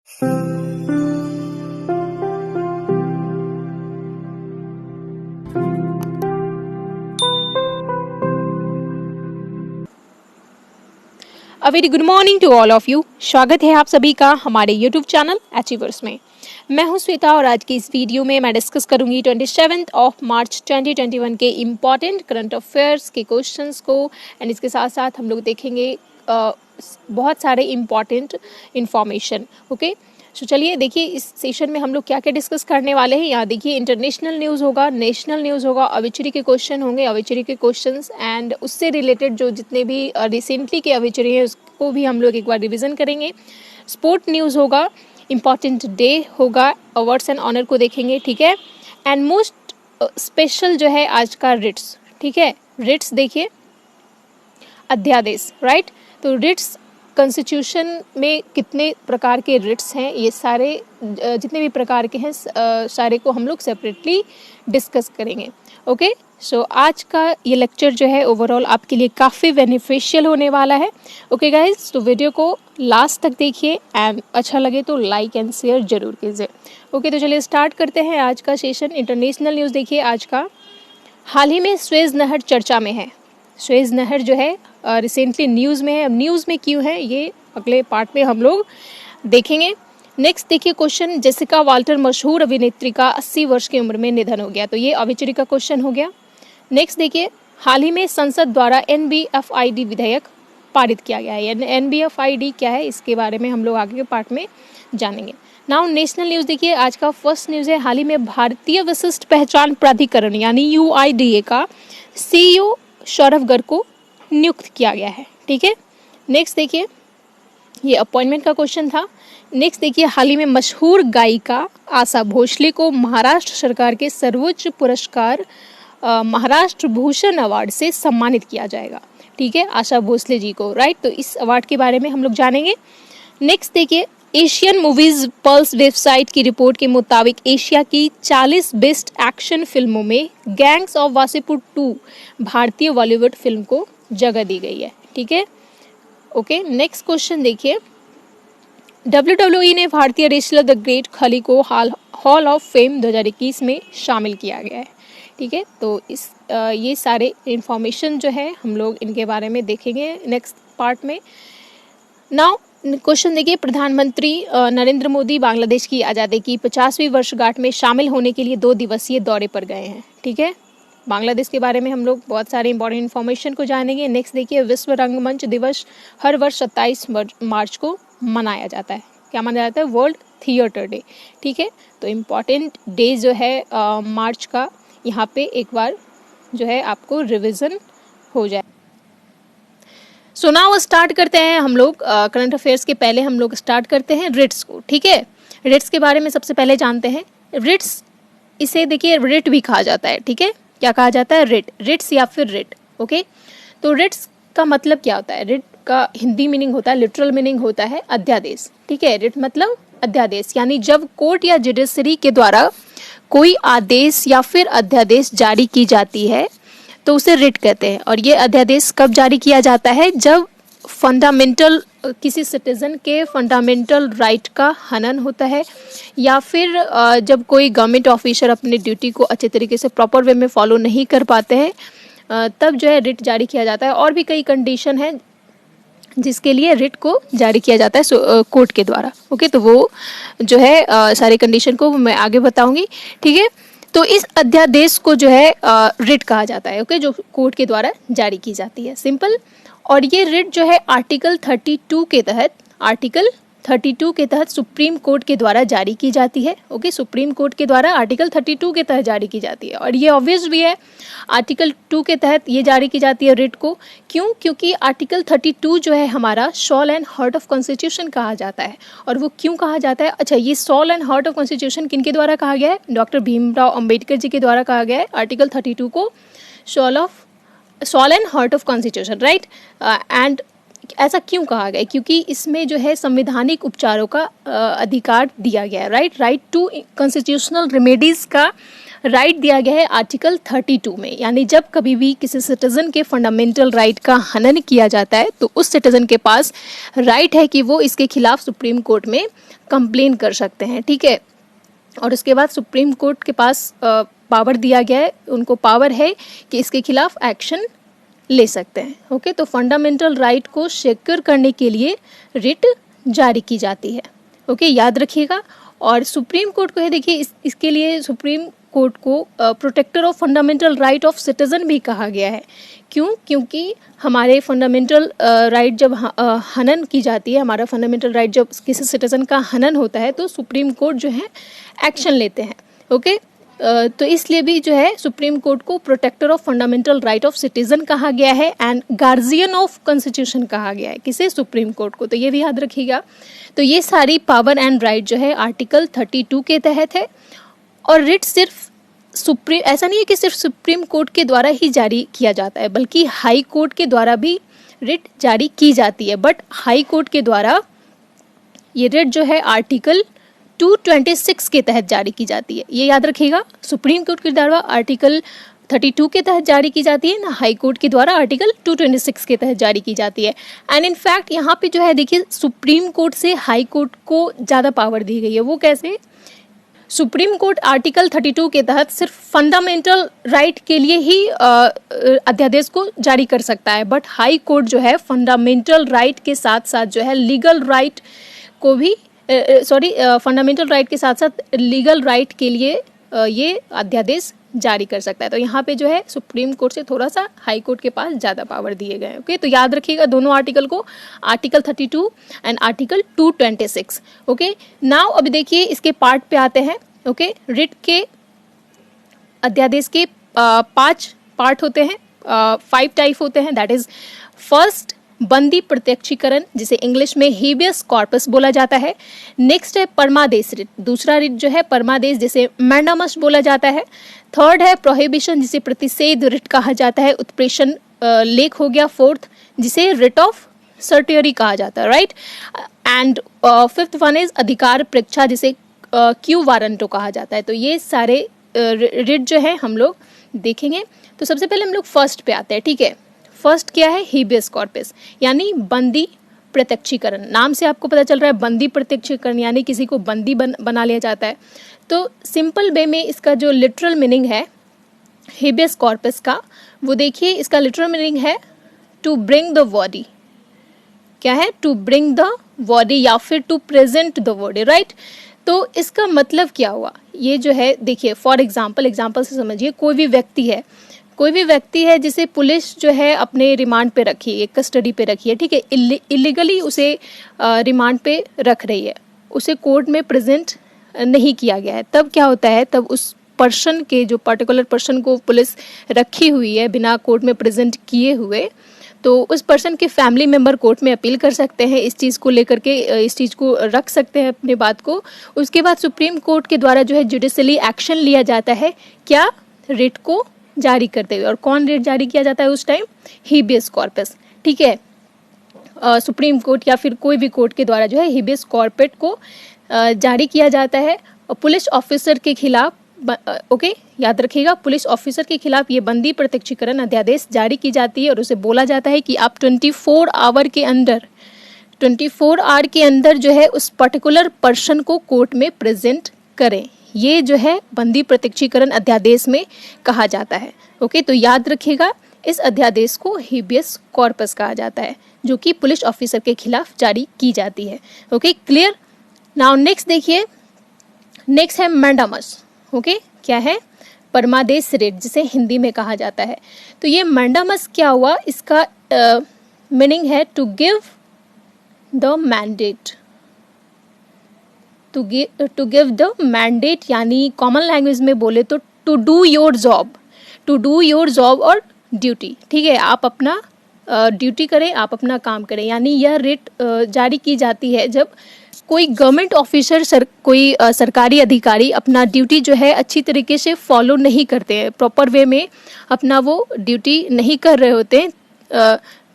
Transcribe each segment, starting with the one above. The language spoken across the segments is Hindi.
A very good morning to all of you. स्वागत है आप सभी का हमारे यूट्यूब चैनल अचीवर्स में। मैं हूं श्वेता और आज की इस वीडियो में मैं डिस्कस करूंगी 27 मार्च 2021 के इम्पॉर्टेंट करंट अफेयर्स के क्वेश्चंस को एंड इसके साथ साथ हम लोग देखेंगे बहुत सारे इम्पॉर्टेंट इन्फॉर्मेशन। ओके, तो चलिए देखिए इस सेशन में हम लोग क्या क्या डिस्कस करने वाले हैं। यहाँ देखिए इंटरनेशनल न्यूज़ होगा, नेशनल न्यूज़ होगा, ऑब्चुरी के क्वेश्चन होंगे, ऑब्चुरी के क्वेश्चंस एंड उससे रिलेटेड जो जितने भी रिसेंटली के ऑब्चुरी हैं उसको भी हम लोग एक बार रिवीजन करेंगे। स्पोर्ट न्यूज़ होगा, इम्पॉर्टेंट डे होगा, अवार्ड्स एंड ऑनर को देखेंगे, ठीक है। एंड मोस्ट स्पेशल जो है आज का रिट्स, ठीक है। रिट्स देखिए अध्यादेश, राइट। तो रिट्स कॉन्स्टिट्यूशन में कितने प्रकार के रिट्स हैं, ये सारे जितने भी प्रकार के हैं सारे को हम लोग सेपरेटली डिस्कस करेंगे। ओके, सो आज का ये लेक्चर जो है ओवरऑल आपके लिए काफ़ी बेनिफिशियल होने वाला है। ओके गाइज, तो वीडियो को लास्ट तक देखिए एंड अच्छा लगे तो लाइक एंड शेयर जरूर कीजिए। ओके, तो चलिए स्टार्ट करते हैं आज का सेशन। इंटरनेशनल न्यूज़ देखिए आज का। हाल ही में स्वेज नहर चर्चा में है। स्वेज नहर जो है रिसेंटली न्यूज़ में है। अब न्यूज़ में क्यों है ये अगले पार्ट में हम लोग देखेंगे। नेक्स्ट देखिए क्वेश्चन, जेसिका वाल्टर मशहूर अभिनेत्री का 80 वर्ष की उम्र में निधन हो गया। तो ये ऑब्चुरी का क्वेश्चन हो गया। नेक्स्ट देखिए, हाल ही में संसद द्वारा NBFID विधेयक पारित किया गया है। NBFID क्या है इसके बारे में हम लोग आगे के पार्ट में जानेंगे। नाउ नेशनल न्यूज़ देखिए आज का फर्स्ट न्यूज़ है, हाल ही में भारतीय विशिष्ट पहचान प्राधिकरण यानी UIDA का CEO सौरभ गर्ग को नियुक्त किया गया है, ठीक है। नेक्स्ट देखिए, ये अपॉइंटमेंट का क्वेश्चन था। नेक्स्ट देखिए, हाल ही में मशहूर गायिका आशा भोसले को महाराष्ट्र सरकार के सर्वोच्च पुरस्कार महाराष्ट्र भूषण अवार्ड से सम्मानित किया जाएगा, ठीक है, आशा भोसले जी को, राइट। तो इस अवार्ड के बारे में हम लोग जानेंगे। नेक्स्ट देखिए, एशियन मूवीज पल्स वेबसाइट की रिपोर्ट के मुताबिक एशिया की 40 बेस्ट एक्शन फिल्मों में गैंग्स ऑफ वासेपुर 2 भारतीय बॉलीवुड फिल्म को जगह दी गई है, ठीक है। ओके, नेक्स्ट क्वेश्चन देखिए, WWE ने भारतीय रेसलर द ग्रेट खली को हॉल ऑफ फेम 2021 में शामिल किया गया है, ठीक है। तो ये सारे इंफॉर्मेशन जो है हम लोग इनके बारे में देखेंगे नेक्स्ट पार्ट में। नाउ क्वेश्चन देखिए, प्रधानमंत्री नरेंद्र मोदी बांग्लादेश की आज़ादी की 50वीं वर्षगांठ में शामिल होने के लिए 2 दिवसीय दौरे पर गए हैं, ठीक है। बांग्लादेश के बारे में हम लोग बहुत सारे इंपॉर्टेंट इन्फॉर्मेशन को जानेंगे। नेक्स्ट देखिए, विश्व रंगमंच दिवस हर वर्ष 27 मार्च को मनाया जाता है। क्या मनाया जाता है? वर्ल्ड थिएटर डे, ठीक है। तो इम्पॉर्टेंट डे जो है मार्च का, यहाँ पे एक बार जो है आपको रिविज़न हो जाए। सो नाउ स्टार्ट करते हैं हम लोग करंट अफेयर्स के पहले हम लोग स्टार्ट करते हैं रिट्स को, ठीक है। रिट्स के बारे में सबसे पहले जानते हैं। रिट्स, इसे देखिए रिट भी कहा जाता है, ठीक है। क्या कहा जाता है? रिट, रिट्स या फिर रिट। ओके, तो रिट्स का मतलब क्या होता है? रिट का हिंदी मीनिंग होता है, लिटरल मीनिंग होता है अध्यादेश, ठीक है। रिट मतलब अध्यादेश, यानी जब कोर्ट या जुडिशरी के द्वारा कोई आदेश या फिर अध्यादेश जारी की जाती है तो उसे रिट कहते हैं। और ये अध्यादेश कब जारी किया जाता है? जब फंडामेंटल किसी सिटीजन के फंडामेंटल राइट का हनन होता है, या फिर जब कोई गवर्नमेंट ऑफिसर अपने ड्यूटी को अच्छे तरीके से प्रॉपर वे में फॉलो नहीं कर पाते हैं, तब जो है रिट जारी किया जाता है। और भी कई कंडीशन है जिसके लिए रिट को जारी किया जाता है कोर्ट के द्वारा। ओके, तो वो जो है सारे कंडीशन को मैं आगे बताऊंगी, ठीक है। तो इस अध्यादेश को जो है रिट कहा जाता है, ओके, जो कोर्ट के द्वारा जारी की जाती है, सिंपल। और ये रिट जो है आर्टिकल 32 के तहत सुप्रीम कोर्ट के द्वारा जारी की जाती है। ओके, सुप्रीम कोर्ट के द्वारा आर्टिकल 32 के तहत जारी की जाती है। और ये ऑब्वियस भी है, आर्टिकल 2 के तहत ये जारी की जाती है रिट को। क्यों? क्योंकि आर्टिकल 32 जो है हमारा soul and heart of constitution कहा जाता है। और वो क्यों कहा जाता है? अच्छा, ये soul and heart of constitution किन के द्वारा कहा गया है? डॉक्टर भीमराव अंबेडकर जी के द्वारा कहा गया है आर्टिकल 32 को soul and heart of constitution, right. And ऐसा क्यों कहा गया? क्योंकि इसमें जो है संवैधानिक उपचारों का अधिकार दिया गया है, राइट टू कॉन्स्टिट्यूशनल रेमेडीज का राइट दिया गया है आर्टिकल 32 में, यानी जब कभी भी किसी सिटीजन के फंडामेंटल राइट का हनन किया जाता है तो उस सिटीजन के पास राइट है कि वो इसके खिलाफ सुप्रीम कोर्ट में कंप्लेन कर सकते हैं, ठीक है। और उसके बाद सुप्रीम कोर्ट के पास पावर दिया गया है, उनको पावर है कि इसके खिलाफ एक्शन ले सकते हैं। ओके, तो फंडामेंटल राइट को सिक्योर करने के लिए रिट जारी की जाती है। ओके, याद रखिएगा। और सुप्रीम कोर्ट को है, देखिए इसके लिए सुप्रीम कोर्ट को protector of fundamental right of citizen भी कहा गया है। क्यों? क्योंकि हमारे फंडामेंटल राइट जब हनन की जाती है, हमारा फंडामेंटल राइट जब किसी सिटीजन का हनन होता है तो सुप्रीम कोर्ट जो है एक्शन लेते हैं। ओके, तो इसलिए भी जो है सुप्रीम कोर्ट को protector of fundamental right of citizen कहा गया है एंड गार्जियन ऑफ कॉन्स्टिट्यूशन कहा गया है। किसे? सुप्रीम कोर्ट को। तो ये भी याद रखिएगा। तो ये सारी पावर एंड राइट जो है आर्टिकल 32 के तहत है। और रिट सिर्फ ऐसा नहीं है कि सिर्फ सुप्रीम कोर्ट के द्वारा ही जारी किया जाता है, बल्कि हाई कोर्ट के द्वारा भी रिट जारी की जाती है। बट हाई कोर्ट के द्वारा ये रिट जो है आर्टिकल 226 के तहत जारी की जाती है, ये याद रखिएगा। सुप्रीम कोर्ट के द्वारा आर्टिकल 32 के तहत जारी की जाती है ना, हाई कोर्ट के द्वारा आर्टिकल 226 के तहत जारी की जाती है। एंड इनफैक्ट यहाँ पे जो है देखिए सुप्रीम कोर्ट से हाई कोर्ट को ज़्यादा पावर दी गई है। वो कैसे? सुप्रीम कोर्ट आर्टिकल 32 के तहत सिर्फ फंडामेंटल राइट के लिए ही अध्यादेश को जारी कर सकता है, बट हाई कोर्ट जो है फंडामेंटल राइट के साथ साथ जो है लीगल राइट को भी फंडामेंटल राइट के साथ साथ लीगल राइट के लिए ये अध्यादेश जारी कर सकता है। तो यहाँ पे जो है सुप्रीम कोर्ट से थोड़ा सा हाई कोर्ट के पास ज़्यादा पावर दिए गए हैं। ओके, तो याद रखिएगा दोनों आर्टिकल को, article 32 and article 226। Okay, now अभी देखिए इसके पार्ट पे आते हैं। ओके, रिट के अध्यादेश के 5 पार्ट होते हैं, 5 टाइप होते हैं। दैट इज फर्स्ट बंदी प्रत्यक्षीकरण, जिसे इंग्लिश में हेबियस कॉर्पस बोला जाता है। नेक्स्ट है परमादेश रिट, दूसरा रिट जो है परमादेश जिसे मैंडामस बोला जाता है। थर्ड है प्रोहिबिशन, जिसे प्रतिषेध रिट कहा जाता है, उत्प्रेषण लेख हो गया। फोर्थ जिसे रिट ऑफ सर्टियरी कहा जाता है, right. And fifth one is अधिकार परीक्षा, जिसे क्यू वारंटो कहा जाता है। तो ये सारे रिट जो है हम लोग देखेंगे। तो सबसे पहले हम लोग फर्स्ट पे आते हैं, ठीक है। फर्स्ट क्या है? हेबियस कॉर्पस, यानी बंदी प्रत्यक्षीकरण। नाम से आपको पता चल रहा है बंदी प्रत्यक्षीकरण, यानी किसी को बंदी बना लिया जाता है। तो सिंपल वे में इसका जो लिटरल मीनिंग है हेबियस कॉर्पस का, वो देखिए इसका लिटरल मीनिंग है टू ब्रिंग द बॉडी। क्या है? टू ब्रिंग द बॉडी या फिर to present the body, right. तो इसका मतलब क्या हुआ? ये जो है देखिए फॉर एग्जाम्पल से समझिए, कोई भी व्यक्ति है जिसे पुलिस जो है अपने रिमांड पे रखी है, कस्टडी पे रखी है, ठीक है, इलीगली उसे रिमांड पे रख रही है, उसे कोर्ट में प्रेजेंट नहीं किया गया है। तब क्या होता है? तब उस पर्सन के, जो पर्टिकुलर पर्सन को पुलिस रखी हुई है बिना कोर्ट में प्रेजेंट किए हुए, तो उस पर्सन के फैमिली मेंबर कोर्ट में अपील कर सकते हैं इस चीज़ को लेकर के, इस चीज़ को रख सकते हैं अपनी बात को। उसके बाद सुप्रीम कोर्ट के द्वारा जो है जुडिशली एक्शन लिया जाता है, क्या? रिट को जारी करते हुए। और कौन रिट जारी किया जाता है उस टाइम? हेबियस कॉर्पस, ठीक है। सुप्रीम कोर्ट या फिर कोई भी कोर्ट के द्वारा जो है हेबियस कॉर्पस को जारी किया जाता है। और पुलिस ऑफिसर के खिलाफ, ओके याद रखिएगा, पुलिस ऑफिसर के खिलाफ ये बंदी प्रत्यक्षीकरण अध्यादेश जारी की जाती है और उसे बोला जाता है कि आप 24 आवर के अंदर जो है उस पर्टिकुलर पर्सन को कोर्ट में प्रेजेंट करें। ये जो है बंदी प्रत्यक्षीकरण अध्यादेश में कहा जाता है। ओके, तो याद रखिएगा इस अध्यादेश को हेबियस कॉर्पस कहा जाता है, जो कि पुलिस ऑफिसर के खिलाफ जारी की जाती है। Okay, clear. नाउ नेक्स्ट देखिए, नेक्स्ट है मैंडामस। ओके, क्या है? परमादेश रिट, जिसे हिंदी में कहा जाता है। तो ये मैंडामस क्या हुआ? इसका मीनिंग है to give the mandate, to give the mandate, यानी कॉमन लैंग्वेज में बोले तो टू डू योर जॉब और ड्यूटी, ठीक है। आप अपना ड्यूटी करें, आप अपना काम करें, यानी यह रिट जारी की जाती है जब कोई गवर्नमेंट ऑफिसर, कोई सरकारी अधिकारी अपना ड्यूटी जो है अच्छी तरीके से फॉलो नहीं करते हैं, प्रॉपर वे में अपना वो ड्यूटी नहीं कर रहे होते हैं,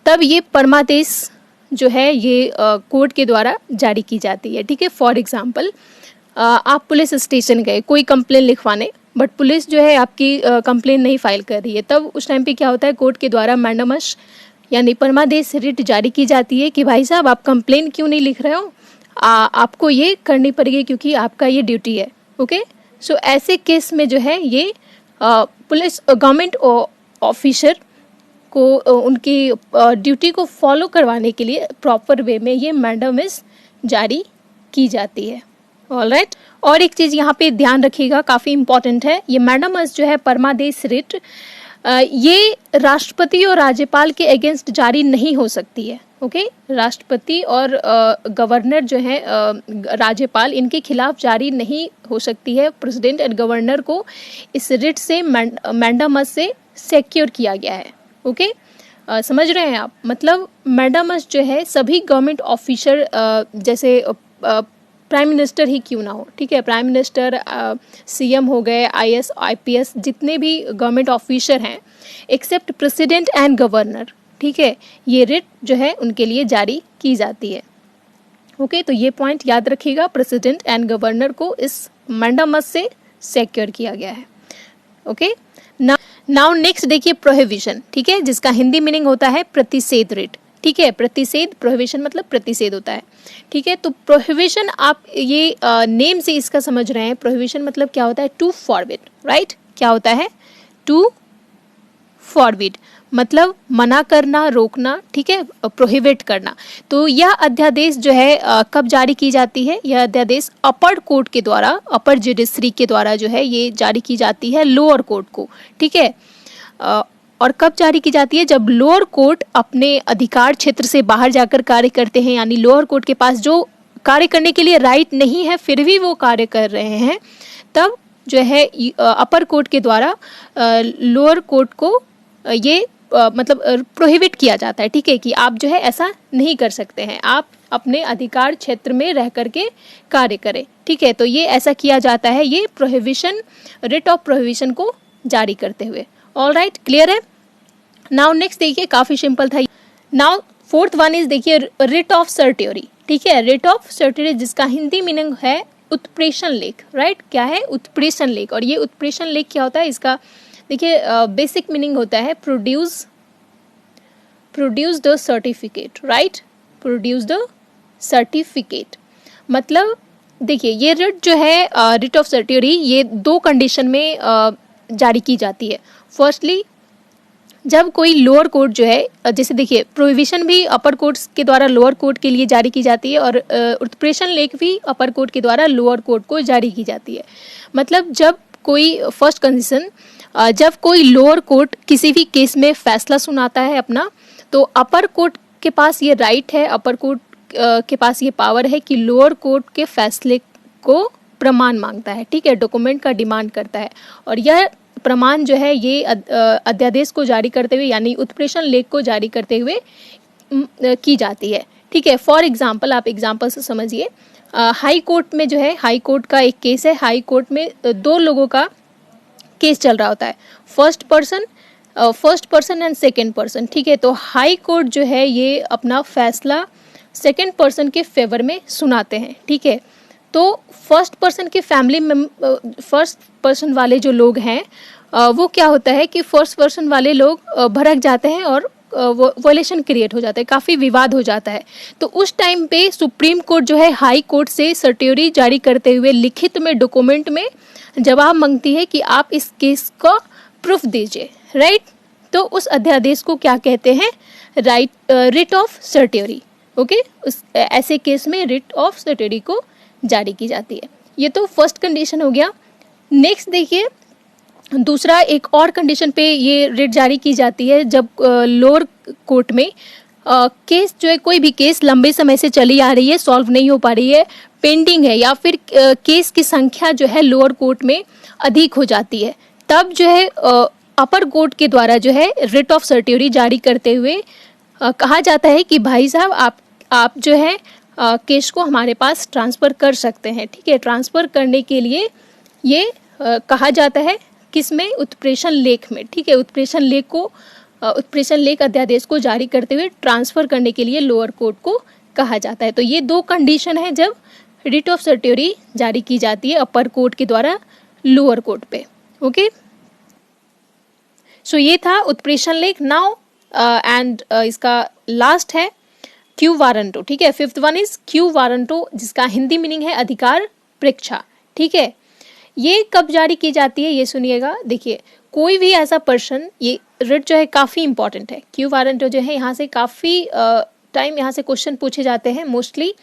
तब ये परमादेश जो है ये कोर्ट के द्वारा जारी की जाती है, ठीक है। फॉर एग्जांपल आप पुलिस स्टेशन गए कोई कंप्लेन लिखवाने, बट पुलिस जो है आपकी कंप्लेन नहीं फाइल कर रही है, तब उस टाइम पे क्या होता है, कोर्ट के द्वारा मैंडामस यानी परमादेश रिट जारी की जाती है कि भाई साहब आप कंप्लेन क्यों नहीं लिख रहे हो, आपको ये करनी पड़ेगी क्योंकि आपका ये ड्यूटी है। ओके, सो ऐसे केस में जो है ये पुलिस गवर्नमेंट ऑफिसर को उनकी ड्यूटी को फॉलो करवाने के लिए प्रॉपर वे में ये मैंडामस जारी की जाती है। ऑलराइट, और एक चीज़ यहाँ पे ध्यान रखिएगा, काफ़ी इंपॉर्टेंट है, ये मैंडामस जो है परमादेश रिट ये राष्ट्रपति और राज्यपाल के अगेंस्ट जारी नहीं हो सकती है। ओके, राष्ट्रपति और गवर्नर जो है राज्यपाल, इनके खिलाफ जारी नहीं हो सकती है। प्रेसिडेंट एंड गवर्नर को इस रिट से मैंडामस से सिक्योर किया गया है। ओके, समझ रहे हैं आप, मतलब मैंडामस जो है सभी गवर्नमेंट ऑफिसर जैसे प्राइम मिनिस्टर ही क्यों ना हो, ठीक है, प्राइम मिनिस्टर, सीएम हो गए, आईएएस आईपीएस, जितने भी गवर्नमेंट ऑफिसर हैं एक्सेप्ट प्रेसिडेंट एंड गवर्नर, ठीक है, ये रिट जो है उनके लिए जारी की जाती है। ओके, तो ये पॉइंट याद रखिएगा, प्रेसिडेंट एंड गवर्नर को इस मैंडामस से सिक्योर किया गया है। ओके, नाउ नेक्स्ट देखिए प्रोहिबिशन, ठीक है, जिसका हिंदी मीनिंग होता है प्रतिषेध रिट, ठीक है, प्रतिषेध, प्रोहिबिशन मतलब प्रतिषेध होता है, ठीक है। तो प्रोहिबिशन आप ये नेम से इसका समझ रहे हैं, प्रोहिबिशन मतलब क्या होता है, टू फॉरबिड, राइट, क्या होता है, टू फॉरबिड मतलब मना करना, रोकना, ठीक है, प्रोहिबिट करना। तो यह अध्यादेश जो है कब जारी की जाती है, यह अध्यादेश अपर कोर्ट के द्वारा, अपर जुडिशरी के द्वारा जो है ये जारी की जाती है लोअर कोर्ट को, ठीक है। और कब जारी की जाती है, जब लोअर कोर्ट अपने अधिकार क्षेत्र से बाहर जाकर कार्य करते हैं, यानी लोअर कोर्ट के पास जो कार्य करने के लिए राइट नहीं है फिर भी वो कार्य कर रहे हैं, तब जो है अपर कोर्ट के द्वारा लोअर कोर्ट को ये मतलब प्रोहिबिट किया जाता है, ठीक है, कि आप जो है ऐसा नहीं कर सकते हैं, आप अपने अधिकार क्षेत्र में रह करके कार्य करें, ठीक है। तो ये ऐसा किया जाता है, ये प्रोहिबिशन, रिट ऑफ प्रोहिबिशन को जारी करते हुए। ऑल राइट, क्लियर है। नाउ नेक्स्ट देखिए, काफ़ी सिंपल था। नाउ फोर्थ वन इज देखिए रिट ऑफ सर्ट्योरी, ठीक है, रिट ऑफ सर्ट्योरी जिसका हिंदी मीनिंग है उत्प्रेषण लेख, राइट, क्या है, उत्प्रेषण लेख। और ये उत्प्रेषण लेख क्या होता है, इसका देखिए बेसिक मीनिंग होता है produce the certificate, right, produce the certificate. मतलब देखिए ये रिट जो है रिट ऑफ सर्ट्योरी ये दो कंडीशन में जारी की जाती है। फर्स्टली जब कोई लोअर कोर्ट जो है, जैसे देखिए प्रोहिबिशन भी अपर कोर्ट के द्वारा लोअर कोर्ट के लिए जारी की जाती है और उत्प्रेषण लेख भी अपर कोर्ट के द्वारा लोअर कोर्ट को जारी की जाती है। मतलब जब कोई फर्स्ट कंडीशन, जब कोई लोअर कोर्ट किसी भी केस में फैसला सुनाता है अपना, तो अपर कोर्ट के पास ये राइट है, अपर कोर्ट के पास ये पावर है कि लोअर कोर्ट के फैसले को प्रमाण मांगता है, ठीक है, डॉक्यूमेंट का डिमांड करता है। और यह प्रमाण जो है ये अध्यादेश को जारी करते हुए यानी उत्प्रेषण लेख को जारी करते हुए की जाती है, ठीक है। फॉर एग्जांपल, आप एग्जांपल से समझिए, हाई कोर्ट में जो है, हाई कोर्ट का एक केस है, हाई कोर्ट में दो लोगों का केस चल रहा होता है, first person and second person, ठीक है। तो हाई कोर्ट जो है ये अपना फैसला सेकेंड पर्सन के फेवर में सुनाते हैं, ठीक है। तो फर्स्ट पर्सन के फैमिली में फर्स्ट पर्सन वाले जो लोग हैं वो क्या होता है कि फर्स्ट पर्सन वाले लोग भड़क जाते हैं और वॉयलेशन क्रिएट हो जाता है, काफ़ी विवाद हो जाता है। तो उस टाइम पे सुप्रीम कोर्ट जो है हाई कोर्ट से सर्ट्योरी जारी करते हुए लिखित में डॉक्यूमेंट में जवाब मांगती है कि आप इस केस का प्रूफ दीजिए, राइट। तो उस अध्यादेश को क्या कहते हैं, रिट ऑफ सर्ट्योरी, ओके। उस ऐसे केस में रिट ऑफ सर्ट्योरी को जारी की जाती है। ये तो फर्स्ट कंडीशन हो गया। नेक्स्ट देखिए, दूसरा एक और कंडीशन पे ये रिट जारी की जाती है जब लोअर कोर्ट में केस जो है, कोई भी केस लंबे समय से चली आ रही है, सॉल्व नहीं हो पा रही है, पेंडिंग है, या फिर केस की संख्या जो है लोअर कोर्ट में अधिक हो जाती है, तब जो है अपर कोर्ट के द्वारा जो है रिट ऑफ सर्ट्योरी जारी करते हुए कहा जाता है कि भाई साहब आप जो है केस को हमारे पास ट्रांसफ़र कर सकते हैं, ठीक है। ट्रांसफ़र करने के लिए ये कहा जाता है किसमें, उत्प्रेषण लेख में, ठीक है। उत्प्रेषण लेख अध्यादेश को जारी करते हुए ट्रांसफ़र करने के लिए लोअर कोर्ट को कहा जाता है। तो ये दो कंडीशन है जब रिट ऑफ सर्ट्योरी जारी की जाती है अपर कोर्ट के द्वारा लोअर कोर्ट पे। ओके, सो ये था उत्प्रेषण लेक नाउ एंड इसका लास्ट है क्यू वारंटो, ठीक है। Fifth one is quo warranto, जिसका हिंदी मीनिंग है अधिकार परीक्षा, ठीक है। ये कब जारी की जाती है ये सुनिएगा। देखिए, कोई भी ऐसा पर्सन, ये रिट जो है काफ़ी इंपॉर्टेंट है। क्यू वारंटो जो है यहाँ से काफ़ी टाइम यहाँ से क्वेश्चन पूछे जाते हैं मोस्टली,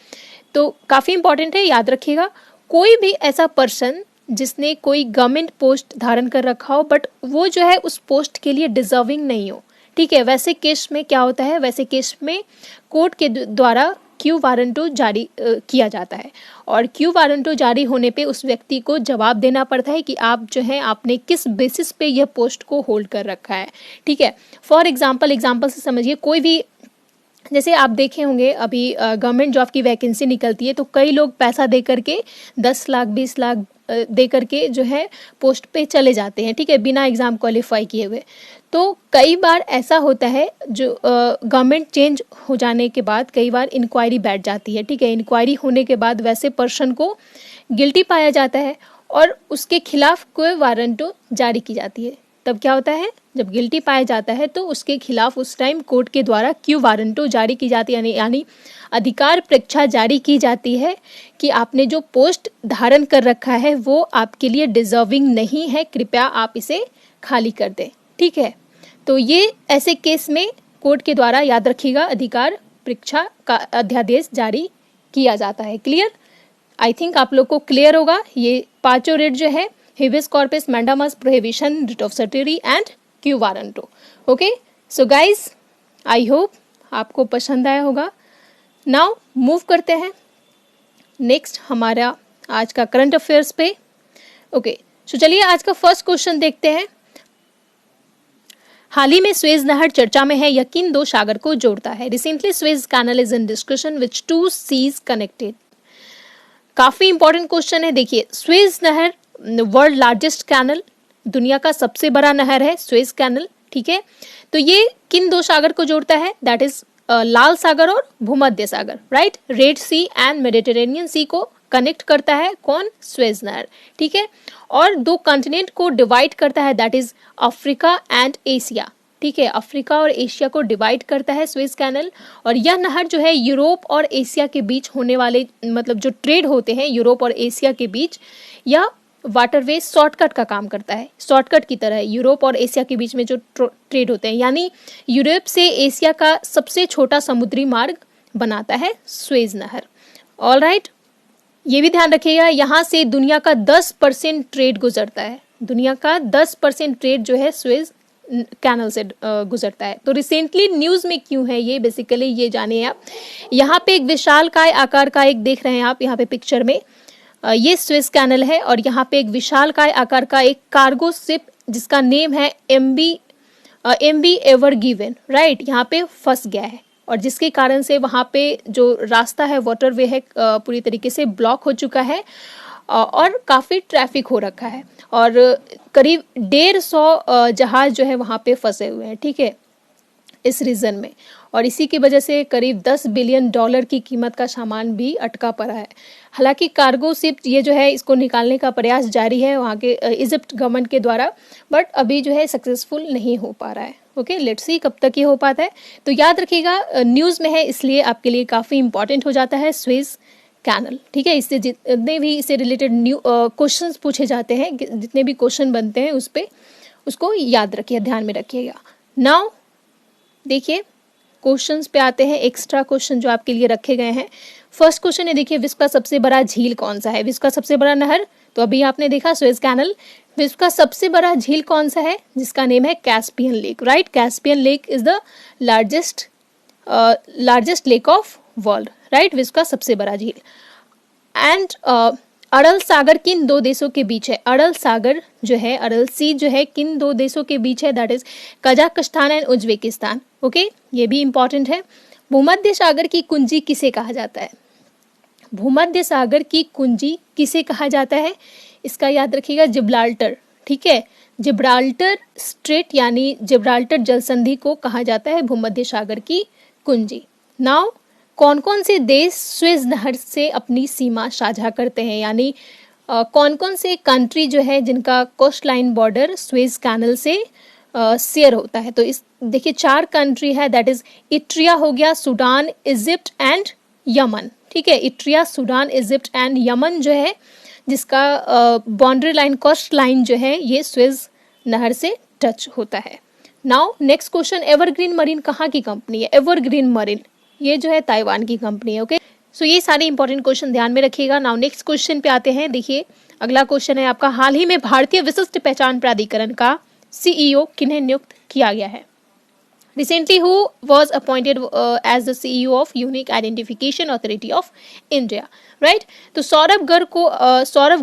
तो काफ़ी इंपॉर्टेंट है, याद रखिएगा। कोई भी ऐसा पर्सन जिसने कोई गवर्नमेंट पोस्ट धारण कर रखा हो बट वो जो है उस पोस्ट के लिए डिजर्विंग नहीं हो, ठीक है, वैसे केस में क्या होता है, वैसे केस में कोर्ट के द्वारा क्यू वारंटो जारी किया जाता है। और क्यू वारंटो जारी होने पे उस व्यक्ति को जवाब देना पड़ता है कि आप जो है आपने किस बेसिस पे यह पोस्ट को होल्ड कर रखा है, ठीक है। फॉर एग्जांपल से समझिए, कोई भी, जैसे आप देखे होंगे अभी गवर्नमेंट जॉब की वैकेंसी निकलती है तो कई लोग पैसा दे करके 10 लाख 20 लाख दे करके जो है पोस्ट पे चले जाते हैं, ठीक है, बिना एग्ज़ाम क्वालिफाई किए हुए। तो कई बार ऐसा होता है, जो गवर्नमेंट चेंज हो जाने के बाद कई बार इंक्वायरी बैठ जाती है, ठीक है। इंक्वायरी होने के बाद वैसे पर्सन को गिल्टी पाया जाता है और उसके खिलाफ कोई वारंटो जारी की जाती है। तब क्या होता है, जब गिल्टी पाया जाता है तो उसके खिलाफ उस टाइम कोर्ट के द्वारा क्यू वारंटो जारी की जाती है, यानी अधिकार परीक्षा जारी की जाती है कि आपने जो पोस्ट धारण कर रखा है वो आपके लिए डिजर्विंग नहीं है, कृपया आप इसे खाली कर दें, ठीक है। तो ये ऐसे केस में कोर्ट के द्वारा, याद रखिएगा, अधिकार परीक्षा का अध्यादेश जारी किया जाता है। क्लियर? आई थिंक आप लोग को क्लियर होगा। ये पांचों रिट जो है, habeas corpus, mandamus, prohibition, writ of certiorari and quo warranto. Okay, so guys, I hope आपको पसंद आया होगा। नाउ मूव करते हैं नेक्स्ट हमारा आज का करंट अफेयर्स पे। ओके, सो चलिए आज का फर्स्ट क्वेश्चन देखते हैं। हाल ही में स्वेज नहर चर्चा में है, यह किन दो सागर को जोड़ता है? Recently Suez Canal is in discussion which two seas connected. काफी इंपॉर्टेंट क्वेश्चन है। देखिए, स्वेज नहर वर्ल्ड लार्जेस्ट कैनल, दुनिया का सबसे बड़ा नहर है स्वेज कैनल, ठीक है। तो ये किन दो सागर को जोड़ता है? दैट इज लाल सागर और भूमध्य सागर, right. Red sea and Mediterranean sea को कनेक्ट करता है कौन? स्वेज नहर, ठीक है। और दो कॉन्टिनेंट को डिवाइड करता है, that is Africa and Asia, ठीक है। अफ्रीका और एशिया को डिवाइड करता है स्वेज कैनल। और यह नहर जो है यूरोप और एशिया के बीच होने वाले, मतलब जो ट्रेड होते हैं यूरोप और एशिया के बीच, यह वाटरवे शॉर्टकट का काम करता है, शॉर्टकट की तरह यूरोप और एशिया के बीच में जो ट्रेड होते हैं, यानी यूरोप से एशिया का सबसे छोटा समुद्री मार्ग बनाता है स्वेज नहर। ऑल राइट, ये भी ध्यान रखिएगा, यहाँ से दुनिया का 10% ट्रेड गुजरता है। दुनिया का 10% ट्रेड जो है स्वेज कैनल से गुजरता है। तो रिसेंटली न्यूज़ में क्यों है ये, बेसिकली ये जानिए आप। यहाँ पे एक विशालकाय आकार का एक देख रहे हैं आप यहाँ पे पिक्चर में, ये स्वेज कैनल है और यहाँ पे एक विशालकाय आकार का एक कार्गो शिप जिसका नेम है एमवी एवर गिवन, राइट, यहाँ पे फंस गया है। और जिसके कारण से वहाँ पे जो रास्ता है, वाटरवे है, पूरी तरीके से ब्लॉक हो चुका है और काफ़ी ट्रैफिक हो रखा है। और करीब 150 जहाज जो है वहाँ पे फंसे हुए हैं, ठीक है, इस रीजन में। और इसी की वजह से करीब $10 बिलियन की कीमत का सामान भी अटका पड़ा है। हालांकि कार्गो शिप ये जो है इसको निकालने का प्रयास जारी है वहाँ के इजिप्ट गवर्नमेंट के द्वारा, बट अभी जो है सक्सेसफुल नहीं हो पा रहा है। ओके, लेट्स सी कब तक ये हो पाता है। तो याद रखिएगा, न्यूज़ में है इसलिए आपके लिए काफ़ी इंपॉर्टेंट हो जाता है स्वेज कैनल, ठीक है। इससे जितने भी इससे रिलेटेड न्यू क्वेश्चंस पूछे जाते हैं, जितने भी क्वेश्चन बनते हैं उस पर उसको याद रखिए, ध्यान में रखिएगा। नाउ देखिए क्वेश्चंस पे आते हैं, एक्स्ट्रा क्वेश्चन जो आपके लिए रखे गए हैं। फर्स्ट क्वेश्चन है, देखिए, विश्व का सबसे बड़ा झील कौन सा है? विश्व का सबसे बड़ा नहर, तो अभी आपने देखा स्वेज कैनल। विश्व का सबसे बड़ा झील कौन सा है? जिसका नेम है Caspian lake, right. Caspian lake is the largest lake of world, right, विश्व का सबसे बड़ा झील। एंड अरल सागर किन दो देशों के बीच है? अरल सागर जो है, अरल सी जो है, किन दो देशों के बीच है? That is Kazakhstan and Uzbekistan. Okay, ये भी इंपॉर्टेंट है। भूमध्य सागर की कुंजी किसे कहा जाता है? भूमध्य सागर की कुंजी किसे कहा जाता है? इसका याद रखिएगा, जिब्राल्टर, ठीक है। जिब्राल्टर स्ट्रेट यानी जिब्राल्टर जलसंधि को कहा जाता है भूमध्य सागर की कुंजी। नाउ कौन कौन से देश स्वेज नहर से अपनी सीमा साझा करते हैं, यानी कौन कौन से कंट्री जो है जिनका coast line border Suez Canal से शेयर होता है। तो इस देखिए 4 कंट्री है, दैट इज इट्रिया हो गया, सूडान, इजिप्ट एंड यमन। ठीक है, Eritrea, Sudan, Egypt and Yemen जो है जिसका बाउंड्री लाइन, कोस्ट लाइन जो है ये स्वेज नहर से टच होता है। Now next question, evergreen marine कहाँ की कंपनी है? एवरग्रीन मरीन ये जो है ताइवान की कंपनी है। ओके, सो ये सारे इंपॉर्टेंट क्वेश्चन ध्यान में रखिएगा। नाउ नेक्स्ट क्वेश्चन पे आते हैं। देखिए अगला क्वेश्चन है आपका, हाल ही में भारतीय विशिष्ट पहचान प्राधिकरण का सीईओ किन्हें नियुक्त किया गया है? Recently, who was appointed as the CEO of Unique Identification Authority of India, right? तो सौरभ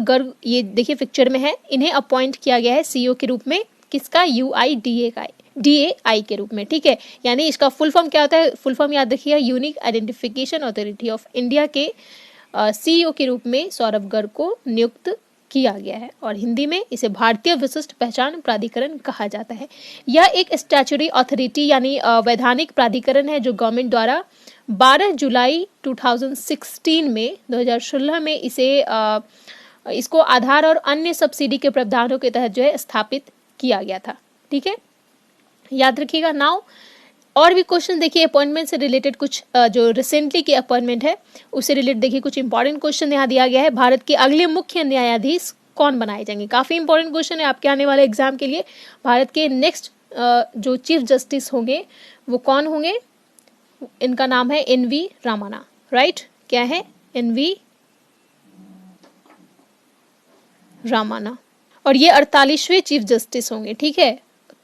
गर्ग ये देखिए पिक्चर में है, इन्हें अपॉइंट किया गया है सीईओ के रूप में। किसका? UIDAI के रूप में। ठीक है, यानी इसका फुल फॉर्म क्या होता है? फुल फॉर्म याद रखिएगा, unique identification authority of India के सीईओ के रूप में सौरभ गर्ग को नियुक्त किया गया है और हिंदी में इसे भारतीय विशिष्ट पहचान प्राधिकरण कहा जाता है। यह एक स्टैच्यूटरी अथॉरिटी यानी वैधानिक प्राधिकरण है जो गवर्नमेंट द्वारा 12 जुलाई 2016 में इसको आधार और अन्य सब्सिडी के प्रावधानों के तहत जो है स्थापित किया गया था। ठीक है, याद रखिएगा। नाउ और भी क्वेश्चन देखिए अपॉइंटमेंट से रिलेटेड, कुछ जो रिसेंटली की अपॉइंटमेंट है उससे रिलेटेड देखिए कुछ इंपॉर्टेंट क्वेश्चन यहाँ दिया गया है। भारत के अगले मुख्य न्यायाधीश कौन बनाए जाएंगे? काफ़ी इंपॉर्टेंट क्वेश्चन है आपके आने वाले एग्जाम के लिए। भारत के नेक्स्ट जो चीफ जस्टिस होंगे वो कौन होंगे? इनका नाम है NV रामाना, राइट? क्या है? NV रामाना, और ये 48वें चीफ जस्टिस होंगे। ठीक है,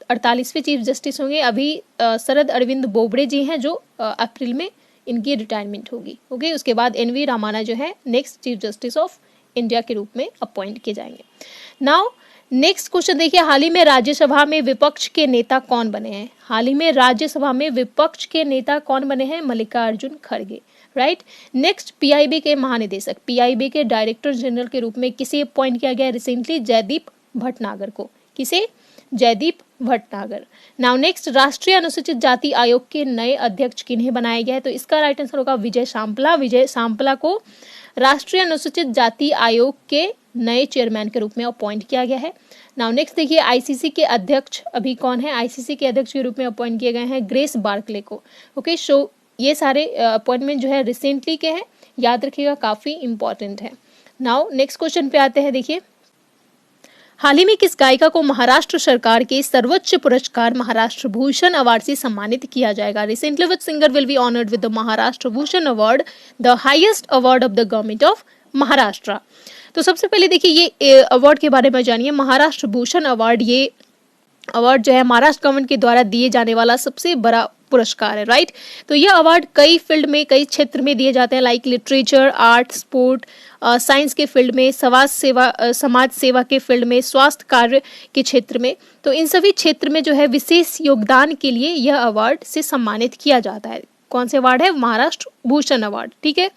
48वें चीफ जस्टिस होंगे। अभी शरद अरविंद बोबड़े जी हैं जो अप्रैल में इनकी रिटायरमेंट होगी। ओके, उसके बाद NV रामाना जो है next chief justice of India के रूप में अपॉइंट किए जाएंगे। नाउ नेक्स्ट क्वेश्चन देखिए, हाल ही में राज्यसभा में विपक्ष के नेता कौन बने हैं? हाल ही में राज्यसभा में विपक्ष के नेता कौन बने हैं? मल्लिकार्जुन खड़गे, राइट? नेक्स्ट, PIB के महानिदेशक, PIB के डायरेक्टर जनरल के रूप में किसे अपॉइंट किया गया रिसेंटली? जयदीप भटनागर को। किसे? जयदीप भटनागर। नाउ नेक्स्ट, राष्ट्रीय अनुसूचित जाति आयोग के नए अध्यक्ष किन्हें बनाया गया है? तो इसका राइट आंसर होगा विजय सांपला। विजय सांपला को राष्ट्रीय अनुसूचित जाति आयोग के नए चेयरमैन के रूप में अपॉइंट किया गया है। नाउ नेक्स्ट देखिए, ICC के अध्यक्ष अभी कौन है? ICC के अध्यक्ष के रूप में अपॉइंट किए गए हैं ग्रेस बार्कले को। ओके, सो ये सारे अपॉइंटमेंट जो है रिसेंटली के हैं, याद रखिएगा, काफी इंपॉर्टेंट है। नाउ नेक्स्ट क्वेश्चन पे आते हैं। देखिए, हाल ही में किस गायिका को महाराष्ट्र सरकार के सर्वोच्च पुरस्कार महाराष्ट्र भूषण अवार्ड से सम्मानित किया जाएगा? Recently which singer will be honoured with the Maharashtra Bhushan award, the highest award of the government of Maharashtra? तो सबसे पहले देखिए ये अवार्ड के बारे में जानिए। महाराष्ट्र भूषण अवार्ड, ये अवार्ड जो है महाराष्ट्र गवर्नमेंट के द्वारा दिए जाने वाला सबसे बड़ा पुरस्कार है, राइट? तो यह अवार्ड कई फील्ड में, कई क्षेत्र में दिए जाते हैं, like literature, art, sport, science के फील्ड में, समाज सेवा के फील्ड में, स्वास्थ्य कार्य के क्षेत्र में। तो इन सभी क्षेत्र में जो है विशेष योगदान के लिए यह अवार्ड से सम्मानित किया जाता है। कौन से अवार्ड है? महाराष्ट्र भूषण अवार्ड। ठीक है,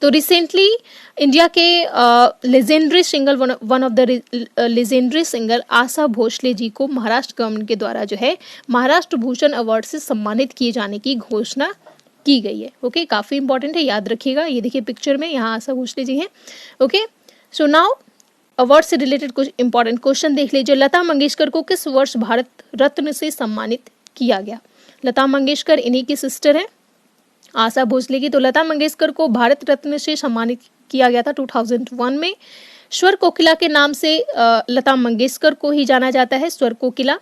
तो रिसेंटली इंडिया के legendary singer, one of the legendary singer Asha Bhosle ji को महाराष्ट्र गवर्नमेंट के द्वारा जो है महाराष्ट्र भूषण अवार्ड से सम्मानित किए जाने की घोषणा की गई है। ओके, काफी इंपॉर्टेंट है, याद रखिएगा। ये देखिए पिक्चर में, यहाँ आशा भोसले जी हैं। ओके, सो नाउ अवार्ड से रिलेटेड कुछ इंपॉर्टेंट क्वेश्चन देख लीजिए। लता मंगेशकर को किस वर्ष भारत रत्न से सम्मानित किया गया? लता मंगेशकर इन्हीं की सिस्टर है आशा भोसले की। तो लता मंगेशकर को भारत रत्न से सम्मानित किया गया था 2001 में। स्वर कोकिला के नाम से लता मंगेशकर को ही जाना जाता है, स्वर कोकिला।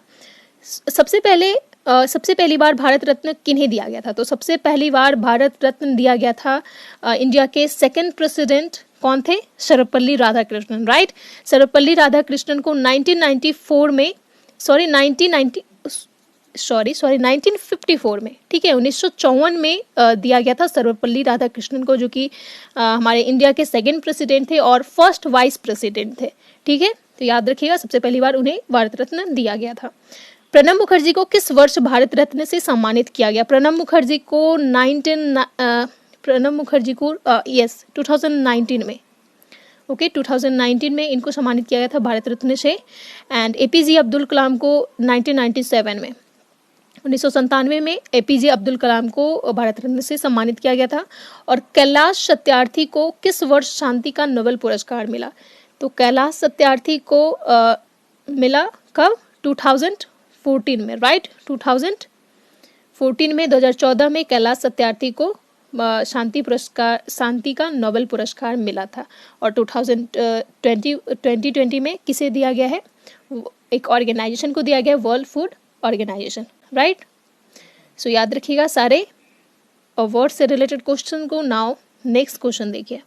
सबसे पहली बार भारत रत्न किन्हें दिया गया था? तो सबसे पहली बार भारत रत्न दिया गया था इंडिया के सेकंड प्रेसिडेंट कौन थे? सर्वपल्ली राधाकृष्णन, राइट? सर्वपल्ली राधाकृष्णन को 1954 में 1954 में, ठीक है, 1954 में दिया गया था सर्वपल्ली राधाकृष्णन को, जो कि हमारे इंडिया के सेकंड प्रेसिडेंट थे और फर्स्ट वाइस प्रेसिडेंट थे। ठीक है, तो याद रखिएगा सबसे पहली बार उन्हें भारत रत्न दिया गया था। प्रणब मुखर्जी को किस वर्ष भारत रत्न से सम्मानित किया गया? प्रणब मुखर्जी को 2019 में, ओके, 2019 में इनको सम्मानित किया गया था भारत रत्न से। एंड APJ अब्दुल कलाम को 1997 में, 1997 में APJ अब्दुल कलाम को भारत रत्न से सम्मानित किया गया था। और कैलाश सत्यार्थी को किस वर्ष शांति का नोबेल पुरस्कार मिला? तो कैलाश सत्यार्थी को मिला कब? 2014 में, राइट? 2014 में, 2014 में कैलाश सत्यार्थी को शांति का नोबेल पुरस्कार मिला था। और 2020 में किसे दिया गया है? एक ऑर्गेनाइजेशन को दिया गया है, वर्ल्ड फूड ऑर्गेनाइजेशन, राइट? सो याद रखिएगा सारे अवार्ड से रिलेटेड क्वेश्चन को। नाउ नेक्स्ट क्वेश्चन देखिए।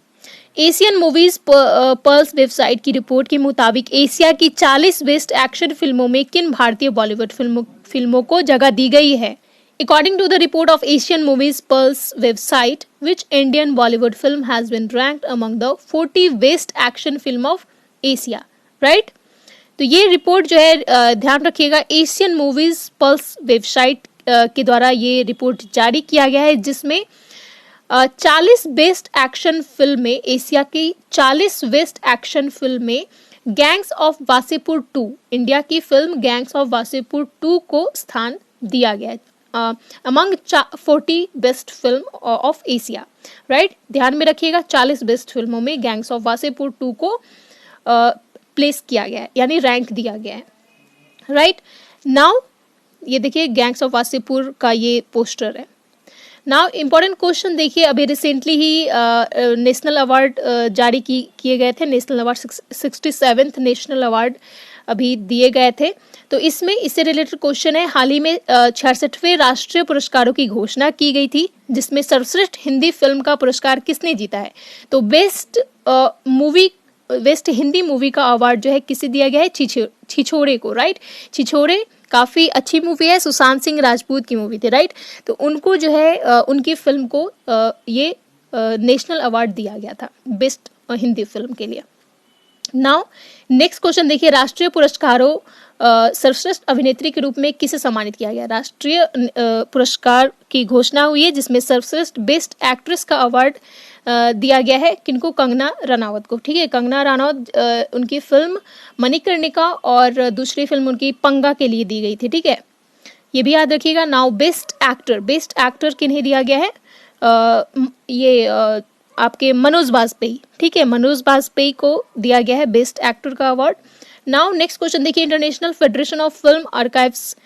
एशियन मूवीज पर्ल्स वेबसाइट की रिपोर्ट के मुताबिक एशिया की 40 बेस्ट एक्शन फिल्मों में किन भारतीय बॉलीवुड फिल्मों को जगह दी गई है? According to the report of Asian Movies Pulse website, which Indian Bollywood film has been ranked among the 40 best action film of Asia, right? तो ये रिपोर्ट जो है ध्यान रखिएगा, एशियन मूवीज पल्स वेबसाइट के द्वारा ये रिपोर्ट जारी किया गया है, जिसमें 40 बेस्ट एक्शन फिल्म में, एशिया की 40 बेस्ट एक्शन फिल्म में गैंग्स ऑफ वासेपुर 2, इंडिया की फिल्म गैंग्स ऑफ वासेपुर 2 को स्थान दिया गया है among 40 best film of Asia, right? ध्यान में रखिएगा 40 बेस्ट फिल्मों में गैंग्स ऑफ वासेपुर 2 को प्लेस किया गया है, यानी रैंक दिया गया है, राइट? नाउ ये देखिए गैंग्स ऑफ वासेपुर का ये पोस्टर है। नाउ इम्पोर्टेंट क्वेश्चन देखिए, अभी रिसेंटली ही नेशनल अवार्ड जारी किए गए थे, national award 67th national award अभी दिए गए थे। तो इसमें इससे रिलेटेड क्वेश्चन है, हाल ही में 66वें राष्ट्रीय पुरस्कारों की घोषणा की गई थी, जिसमें सर्वश्रेष्ठ हिंदी फिल्म का पुरस्कार किसने जीता है? तो बेस्ट हिंदी मूवी का अवार्ड जो है किसे दिया गया है? छिछोरे को, राइट? छिछोरे काफ़ी अच्छी मूवी है, सुशांत सिंह राजपूत की मूवी थी, राइट? तो उनको जो है उनकी फिल्म को ये नेशनल अवार्ड दिया गया था बेस्ट हिंदी फिल्म के लिए। नाउ नेक्स्ट क्वेश्चन देखिए, राष्ट्रीय पुरस्कारों सर्वश्रेष्ठ अभिनेत्री के रूप में किसे सम्मानित किया गया? राष्ट्रीय पुरस्कार की घोषणा हुई है, जिसमें सर्वश्रेष्ठ बेस्ट एक्ट्रेस का अवार्ड दिया गया है किनको? कंगना रनावत को, ठीक है? कंगना रनावत उनकी फिल्म मणिकर्णिका और दूसरी फिल्म उनकी पंगा के लिए दी गई थी, ठीक है? ये भी याद रखिएगा। नाउ बेस्ट एक्टर किन्हें दिया गया है? आपके मनोज बाजपेयी, ठीक है? मनोज बाजपेयी को दिया गया है बेस्ट एक्टर का अवार्ड। नाउ नेक्स्ट क्वेश्चन देखिए, international federation of film archives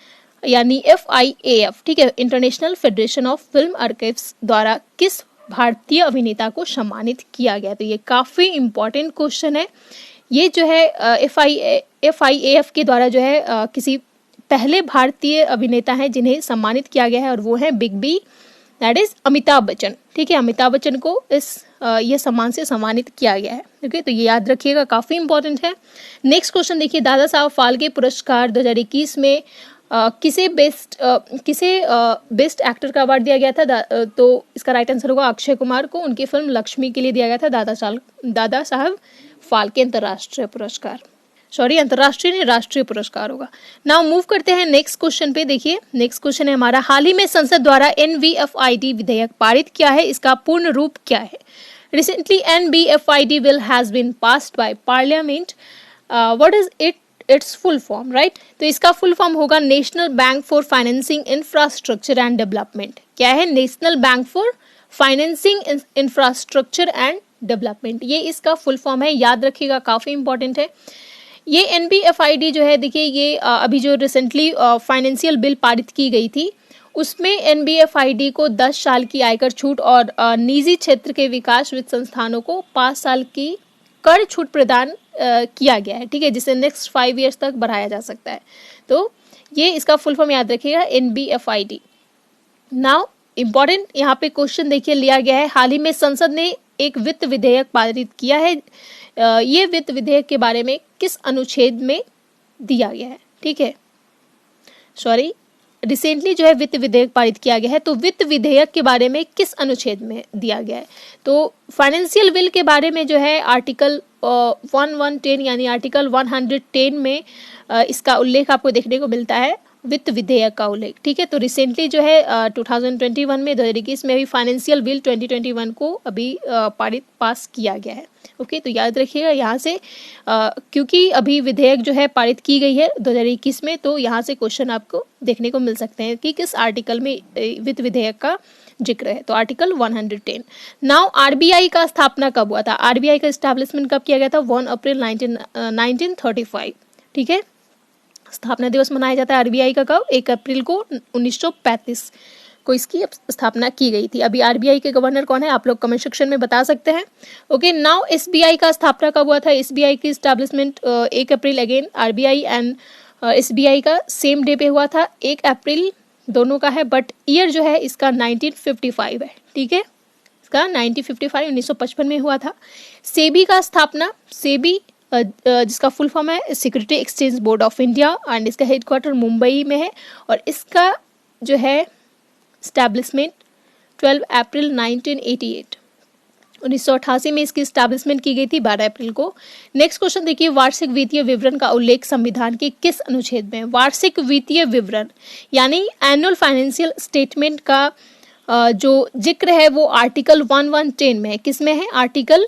यानी FIAF, ठीक है? International federation of film archives द्वारा किस भारतीय अभिनेता को सम्मानित किया गया? तो ये काफ़ी इंपॉर्टेंट क्वेश्चन है। ये जो है FIAF के द्वारा जो है किसी पहले भारतीय अभिनेता हैं जिन्हें सम्मानित किया गया है, और वो है big B, that is Amitabh Bachchan, ठीक है? अमिताभ बच्चन को ये सम्मान से सम्मानित किया गया है, ओके? तो ये याद रखिएगा, काफ़ी इंपॉर्टेंट है। नेक्स्ट क्वेश्चन देखिए, दादा साहब फाल्के पुरस्कार 2021 में किसे बेस्ट एक्टर का अवार्ड दिया गया था? तो इसका राइट आंसर होगा अक्षय कुमार को, उनकी फिल्म लक्ष्मी के लिए दिया गया था दादा साहब फाल्के अंतर्राष्ट्रीय पुरस्कार, अंतर्राष्ट्रीय नहीं, राष्ट्रीय पुरस्कार होगा। नाउ मूव करते हैं नेक्स्ट क्वेश्चन पे। देखिए नेक्स्ट क्वेश्चन है हमारा, हाल ही में संसद द्वारा NBFID विधेयक पारित किया है, इसका पूर्ण रूप क्या है? Recently NBFID bill has been passed by parliament, what is its full form, right? तो इसका फुल फॉर्म होगा national bank for financing infrastructure and development. क्या है? National bank for financing infrastructure and development, ये इसका फुल फॉर्म है, याद रखिएगा, काफ़ी इंपॉर्टेंट है। ये NBFID जो है, देखिए ये अभी जो रिसेंटली फाइनेंशियल बिल पारित की गई थी, उसमें NBFID को 10 साल की आयकर छूट और निजी क्षेत्र के विकास वित्त संस्थानों को 5 साल की कर छूट प्रदान किया गया है, ठीक है? जिसे नेक्स्ट 5 ईयर्स तक बढ़ाया जा सकता है। तो ये इसका फुल फॉर्म याद रखिएगा, NBFID। नाउ इम्पॉर्टेंट यहाँ पे क्वेश्चन देखिए लिया गया है, हाल ही में संसद ने एक वित्त विधेयक पारित किया है, ये वित्त विधेयक के बारे में किस अनुच्छेद में दिया गया है? ठीक है, रिसेंटली जो है वित्त विधेयक पारित किया गया है, तो वित्त विधेयक के बारे में किस अनुच्छेद में दिया गया है? तो फाइनेंशियल बिल के बारे में जो है आर्टिकल 1110 यानी आर्टिकल 110 में इसका उल्लेख आपको देखने को मिलता है, वित्त विधेयक का उल्लेख, ठीक है? तो रिसेंटली जो है 2021 में 2021 में अभी फाइनेंशियल बिल 2021 को अभी पास किया गया है, ओके? तो याद रखिएगा यहाँ से क्योंकि अभी विधेयक जो है पारित की गई है 2021 में, तो यहाँ से क्वेश्चन आपको देखने को मिल सकते हैं कि किस आर्टिकल में वित्त विधेयक का जिक्र है, तो आर्टिकल 110। नाउ आरबीआई का स्थापना कब हुआ था? आरबीआई का एस्टैब्लिशमेंट कब किया गया था? 1 अप्रैल 1935। ठीक है, स्थापना दिवस मनाया जाता है आरबीआई का कब? 1 अप्रैल को 1935 को इसकी स्थापना की गई थी। अभी आरबीआई के गवर्नर कौन है, आप लोग कमेंट सेक्शन में बता सकते हैं। ओके, नाउ एसबीआई का स्थापना कब हुआ था? एसबीआई की establishment 1 April, again RBI and SBI का सेम डे पे हुआ था, 1 अप्रैल दोनों का है, बट ईयर जो है इसका 1955 है। ठीक है, इसका 1955 में हुआ था। सेबी का स्थापना, सेबी जिसका फुल फॉर्म है security exchange board of India, and इसका हेडक्वार्टर मुंबई में है, और इसका जो है एस्टैब्लिशमेंट 12 अप्रैल 1988, 1988 में इसकी एस्टैब्लिशमेंट की गई थी 12 अप्रैल को। नेक्स्ट क्वेश्चन देखिए, वार्षिक वित्तीय विवरण का उल्लेख संविधान के किस अनुच्छेद में? वार्षिक वित्तीय विवरण यानी एनुअल फाइनेंशियल स्टेटमेंट का जो जिक्र है वो आर्टिकल 1110 में है। किस में है? आर्टिकल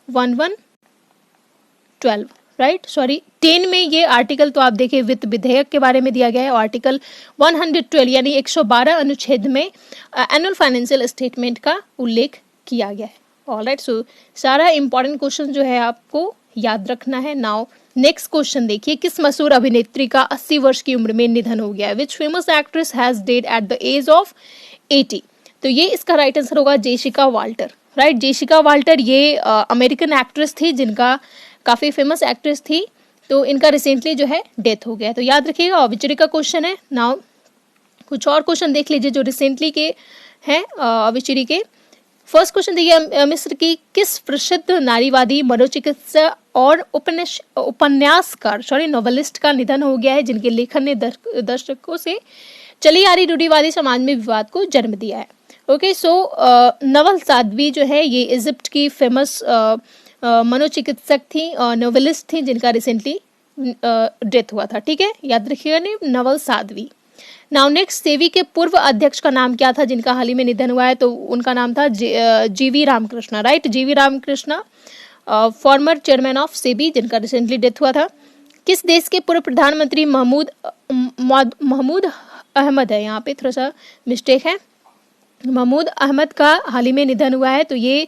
1112, राइट, सॉरी 10 में ये आर्टिकल तो आप देखिए वित्त विधेयक के बारे में दिया गया है, और आर्टिकल 112 यानी 112 अनुच्छेद में एनुअल फाइनेंशियल स्टेटमेंट का उल्लेख किया गया है। ऑलराइट, सो सारा इंपॉर्टेंट क्वेश्चन जो है आपको याद रखना है। नाउ नेक्स्ट क्वेश्चन देखिए, किस मशहूर अभिनेत्री का 80 वर्ष की उम्र में निधन हो गया है? Which famous actress has dead at the age of 80? तो ये इसका राइट आंसर होगा Jessica Walter, right. Jessica Walter ये अमेरिकन एक्ट्रेस थी, जिनका काफ़ी फेमस एक्ट्रेस थी, तो इनका रिसेंटली जो है डेथ हो गया, तो याद रखिएगा। ऑब्जेक्टिव का क्वेश्चन है। नाउ कुछ और क्वेश्चन देख लीजिए जो रिसेंटली के हैं ऑब्जेक्टिव के। फर्स्ट क्वेश्चन देखिए, मिस्र की किस प्रसिद्ध नारीवादी मनोचिकित्सा और उपन्यासकार नोवेलिस्ट का निधन हो गया है, जिनके लेखन ने दर्शकों से चली आ रही रूढ़िवादी समाज में विवाद को जन्म दिया है? ओके, सो नवल सादवी जो है ये इजिप्ट की फेमस मनोचिकित्सक थी, नोवेलिस्ट थी, जिनका रिसेंटली डेथ हुआ था। ठीक है, याद रखिएगा ने नवल सादवी। नाउ नेक्स्ट, सेबी के पूर्व अध्यक्ष का नाम क्या था जिनका हाल ही में निधन हुआ है? तो उनका नाम था जीवी Ramakrishna, right, G V Ramakrishna, former chairman of SEBI, जिनका रिसेंटली डेथ हुआ था। किस देश के पूर्व प्रधानमंत्री महमूद अहमद है, यहाँ पे थोड़ा सा मिस्टेक है, महमूद अहमद का हाल ही में निधन हुआ है, तो ये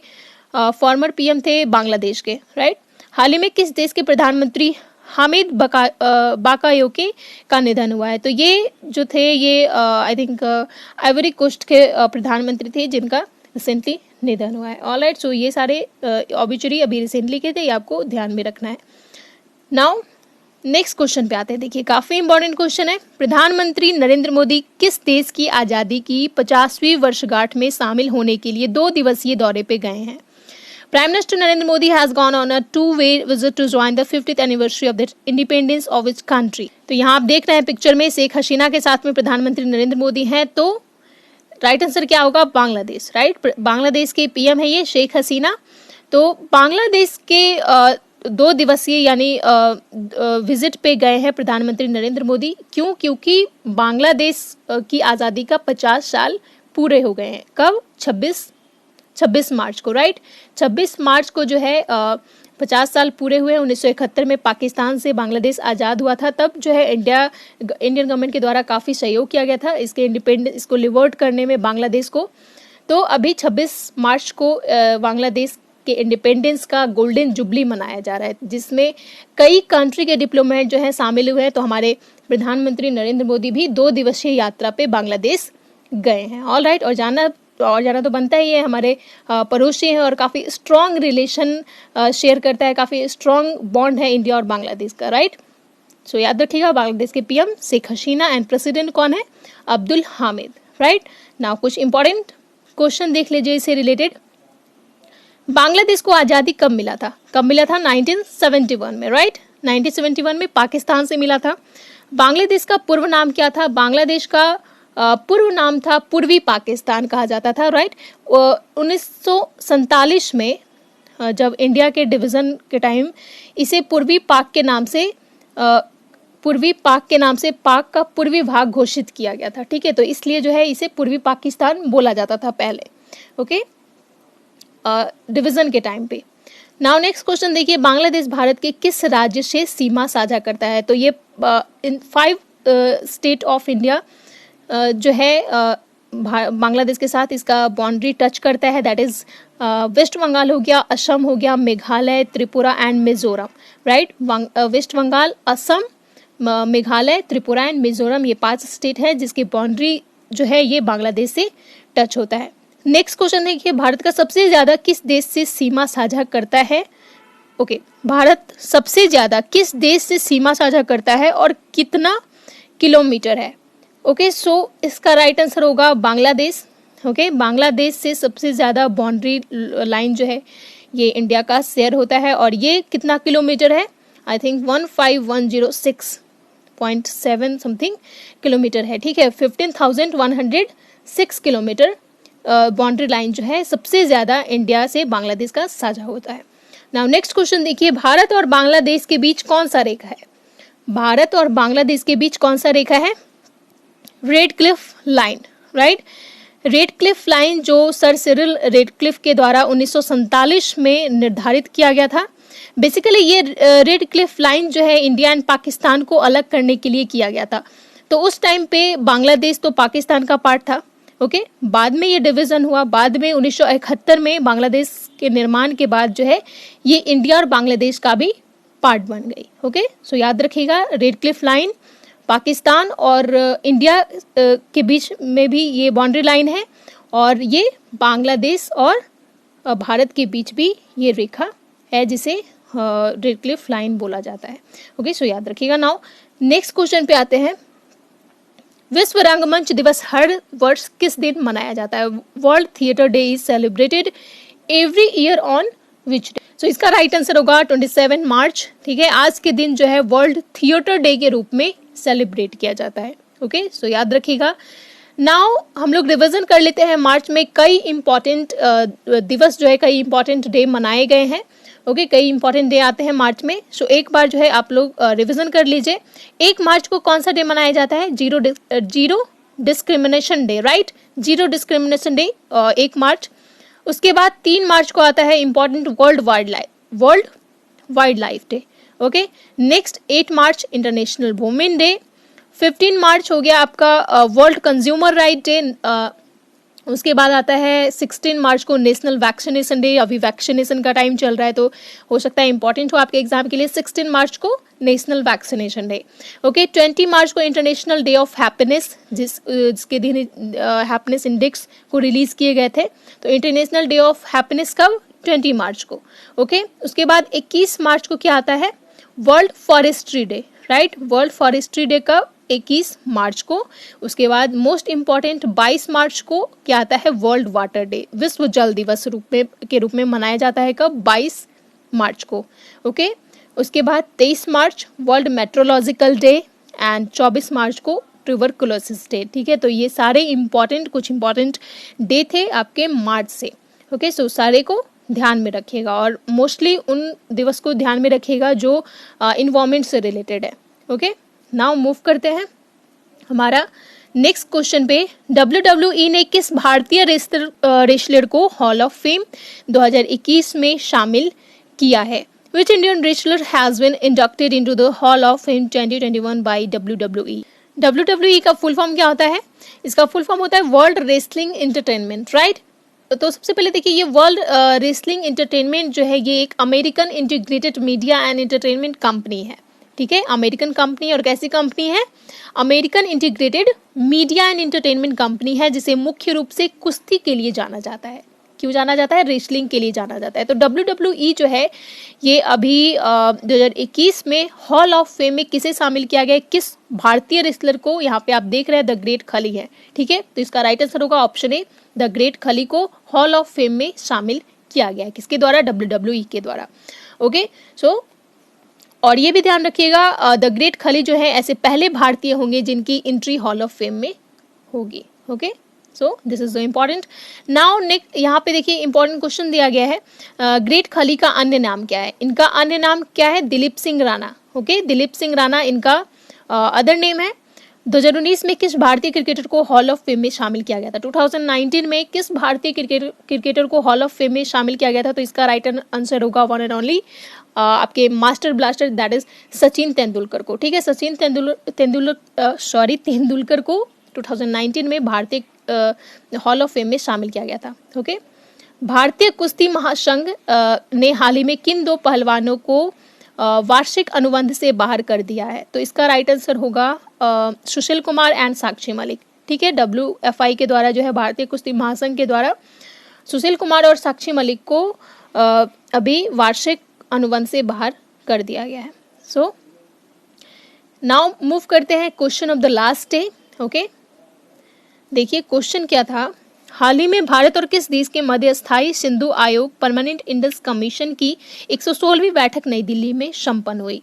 फॉर्मर पीएम थे बांग्लादेश के, राइट। हाल ही में किस देश के प्रधानमंत्री हामिद बाकायोके का निधन हुआ है? तो ये जो थे ये आई थिंक आइवरी कोस्ट के प्रधानमंत्री थे, जिनका रिसेंटली निधन हुआ है। ऑलराइट, सो ये सारे ऑब्जेक्टिव अभी रिसेंटली के थे, ये आपको ध्यान में रखना है। नाउ नेक्स्ट क्वेश्चन पे आते हैं, देखिए काफी इंपॉर्टेंट क्वेश्चन है। प्रधानमंत्री नरेंद्र मोदी किस देश की आज़ादी की 50वीं वर्षगांठ में शामिल होने के लिए 2 दिवसीय दौरे पे गए हैं? Prime Minister Narendra Modi has gone on a two-way visit to join the 50th anniversary of the independence of its country. तो यहाँ आप देख रहे हैं पिक्चर में शेख हसीना के साथ में प्रधानमंत्री नरेंद्र मोदी हैं, तो राइट आंसर क्या होगा? बांग्लादेश, राइट। बांग्लादेश के पीएम है ये शेख हसीना। तो बांग्लादेश के 2 दिवसीय यानी विजिट पे गए हैं प्रधानमंत्री नरेंद्र मोदी। क्यों? क्योंकि बांग्लादेश की आज़ादी का 50 साल पूरे हो गए हैं। कब? 26 मार्च को, राइट। 26 मार्च को जो है 50 साल पूरे हुए। 1971 में पाकिस्तान से बांग्लादेश आज़ाद हुआ था, तब जो है इंडियन गवर्नमेंट के द्वारा काफ़ी सहयोग किया गया था इसके इंडिपेंडेंस, इसको लिबर्ट करने में बांग्लादेश को। तो अभी 26 मार्च को बांग्लादेश के इंडिपेंडेंस का गोल्डन जुबली मनाया जा रहा है, जिसमें कई कंट्री के डिप्लोमेट जो है शामिल हुए हैं। तो हमारे प्रधानमंत्री नरेंद्र मोदी भी 2 दिवसीय यात्रा पे बांग्लादेश गए हैं। ऑल राइट, और जाना तो बनता ही है, हमारे पड़ोसी हैं और काफ़ी स्ट्रॉन्ग रिलेशन शेयर करता है, काफ़ी स्ट्रॉन्ग बॉन्ड है इंडिया और बांग्लादेश का, राइट। सो याद रखिएगा, बांग्लादेश के PM Sheikh Hasina and president कौन है? अब्दुल हामिद, राइट। नाउ कुछ इंपॉर्टेंट क्वेश्चन देख लीजिए इससे रिलेटेड। बांग्लादेश को आज़ादी कब मिला था? 1971 में, राइट। 1971 में पाकिस्तान से मिला था। बांग्लादेश का पूर्व नाम क्या था? बांग्लादेश का पूर्व नाम था पूर्वी पाकिस्तान कहा जाता था, राइट। 1947 में जब इंडिया के डिवीज़न के टाइम इसे पूर्वी पाक के नाम से पाक का पूर्वी भाग घोषित किया गया था, ठीक है। तो इसलिए जो है इसे पूर्वी पाकिस्तान बोला जाता था पहले, ओके, डिवीज़न के टाइम पे। नाउ नेक्स्ट क्वेश्चन देखिए, बांग्लादेश भारत के किस राज्य से सीमा साझा करता है? तो ये इन 5 स्टेट ऑफ इंडिया जो है बांग्लादेश के साथ इसका बाउंड्री टच करता है, दैट इज वेस्ट बंगाल हो गया, असम हो गया, Meghalaya, Tripura and Mizoram, right. West Bengal, Assam, Meghalaya, Tripura and Mizoram, ये 5 स्टेट है जिसकी बाउंड्री जो है ये बांग्लादेश से टच होता है। नेक्स्ट क्वेश्चन है कि भारत का सबसे ज्यादा किस देश से सीमा साझा करता है। ओके, भारत सबसे ज्यादा किस देश से सीमा साझा करता है और कितना किलोमीटर है। ओके, सो इसका राइट आंसर होगा बांग्लादेश। ओके, बांग्लादेश से सबसे ज्यादा बाउंड्री लाइन जो है ये इंडिया का शेयर होता है और ये कितना किलोमीटर है, आई थिंक 15106.7 समथिंग किलोमीटर है, ठीक है। 15,106 किलोमीटर बाउंड्री लाइन जो है सबसे ज्यादा इंडिया से बांग्लादेश का साझा होता है। नाउ नेक्स्ट क्वेश्चन देखिए, भारत और बांग्लादेश के बीच कौन सा रेखा है। भारत और बांग्लादेश के बीच कौन सा रेखा है, Radcliffe line, right. Radcliffe line जो सर सिरिल रेडक्लिफ के द्वारा 1947 में निर्धारित किया गया था। बेसिकली ये रेडक्लिफ लाइन जो है इंडिया एंड पाकिस्तान को अलग करने के लिए किया गया था। तो उस टाइम पे बांग्लादेश तो पाकिस्तान का पार्ट था, ओके। बाद में ये डिवीजन हुआ, बाद में 1971 में बांग्लादेश के निर्माण के बाद जो है ये इंडिया और बांग्लादेश का भी पार्ट बन गई, ओके। सो याद रखिएगा, रेडक्लिफ लाइन पाकिस्तान और इंडिया के बीच में भी ये बाउंड्री लाइन है और ये बांग्लादेश और भारत के बीच भी ये रेखा है जिसे रेडक्लिफ लाइन बोला जाता है, ओके। सो याद रखिएगा। नाउ नेक्स्ट क्वेश्चन पे आते हैं, विश्व रंगमंच दिवस हर वर्ष किस दिन मनाया जाता है। World theatre day is celebrated every year on which day. So इसका राइट आंसर होगा 27 मार्च, ठीक है। आज के दिन जो है वर्ल्ड थिएटर डे के रूप में सेलिब्रेट किया जाता है, ओके। सो याद रखिएगा। नाउ हम लोग रिवीजन कर लेते हैं, मार्च में कई इंपॉर्टेंट दिवस जो है, कई इंपॉर्टेंट डे मनाए गए हैं, ओके। कई इंपॉर्टेंट डे आते हैं मार्च में। सो एक बार जो है आप लोग रिवीजन कर लीजिए। 1 मार्च को कौन सा डे मनाया जाता है, zero discrimination day, right. Zero discrimination day 1 मार्च। उसके बाद 3 मार्च को आता है important world wild life day, okay. Next 8 मार्च इंटरनेशनल वुमेन डे। 15 मार्च हो गया आपका वर्ल्ड कंज्यूमर राइट डे। उसके बाद आता है 16 मार्च को नेशनल वैक्सीनेशन डे। अभी वैक्सीनेशन का टाइम चल रहा है तो हो सकता है इंपॉर्टेंट हो आपके एग्जाम के लिए। 16 मार्च को नेशनल वैक्सीनेशन डे, ओके। 20 मार्च को इंटरनेशनल डे ऑफ हैप्पीनेस, जिसके दिन हैप्पीनेस इंडेक्स को रिलीज किए गए थे। तो इंटरनेशनल डे ऑफ हैप्पीनेस कब, 20 मार्च को, ओके। उसके बाद 21 मार्च को क्या आता है, world forestry day, right. World forestry day कब, 21 मार्च को। उसके बाद मोस्ट इंपॉर्टेंट 22 मार्च को क्या आता है, वर्ल्ड वाटर डे, विश्व जल दिवस के रूप में मनाया जाता है कब, 22 मार्च को, ओके। उसके बाद 23 मार्च वर्ल्ड मेट्रोलॉजिकल डे एंड 24 मार्च को ट्यूबरकुलोसिस डे, ठीक है। तो ये सारे कुछ इंपॉर्टेंट डे थे आपके मार्च से, ओके। सो सारे को ध्यान में रखिएगा और मोस्टली उन दिवस को ध्यान में रखिएगा जो इन्वायरमेंट से रिलेटेड है, ओके। नाउ मूव करते हैं हमारा नेक्स्ट क्वेश्चन पे। WWE ने किस भारतीय रेसलर को हॉल ऑफ फेम 2021 में शामिल किया है। Which Indian wrestler has been inducted into the Hall of Fame 2021 by WWE? WWE का फुल फॉर्म क्या होता है, इसका फुल फॉर्म होता है वर्ल्ड रेसलिंग एंटरटेनमेंट, राइट। तो सबसे पहले देखिए, ये वर्ल्ड रेसलिंग एंटरटेनमेंट जो है ये एक American integrated media and entertainment company है, ठीक है। अमेरिकन कंपनी, और कैसी कंपनी है, American integrated media and entertainment company है, जिसे मुख्य रूप से कुश्ती के लिए जाना जाता है। क्यों जाना जाता है, रेसलिंग के लिए जाना जाता है। तो WWE जो है ये अभी 2021 में हॉल ऑफ फेम में किसे शामिल किया गया है, किस भारतीय रेसलर को, यहाँ पे आप देख रहे हैं द ग्रेट खली है, ठीक है। तो इसका राइट आंसर होगा ऑप्शन ए, द ग्रेट खली को हॉल ऑफ फेम में शामिल किया गया है, किसके द्वारा, WWE के द्वारा, ओके। सो और ये भी ध्यान रखिएगा, द ग्रेट खली जो है ऐसे पहले भारतीय होंगे जिनकी एंट्री हॉल ऑफ फेम में होगी, okay. So this is important. Now next यहाँ पे देखिए इंपॉर्टेंट क्वेश्चन दिया गया है, ग्रेट खली का अन्य नाम क्या है। इनका अन्य नाम क्या है, दिलीप सिंह राणा, ओके। दिलीप सिंह राणा इनका अदर नेम है। 2019 में किस भारतीय क्रिकेटर को हॉल ऑफ फेम में शामिल किया गया था। 2019 में किस भारतीय क्रिकेटर को हॉल ऑफ फेम में शामिल किया गया था। तो इसका राइट आंसर होगा वन एंड ओनली आपके master blaster, that is Sachin Tendulkar को, ठीक है। सचिन तेंदुलकर को 2019 में भारतीय हॉल ऑफ फेम में शामिल किया गया था। ओके, भारतीय कुश्ती महासंघ ने हाल ही में किन 2 पहलवानों को वार्षिक अनुबंध से बाहर कर दिया है? तो इसका राइट आंसर होगा सुशील कुमार एंड साक्षी मलिक। ठीक है, WFI के द्वारा जो है, भारतीय कुश्ती महासंघ के द्वारा सुशील कुमार और साक्षी मलिक को अभी वार्षिक अनुबंध से बाहर कर दिया गया है। सो नाउ मूव करते हैं question of the last day. Okay, देखिए क्वेश्चन क्या था। हाल ही में भारत और किस देश के मध्य स्थायी सिंधु आयोग परमानेंट इंडस कमीशन की 116वीं बैठक नई दिल्ली में संपन्न हुई?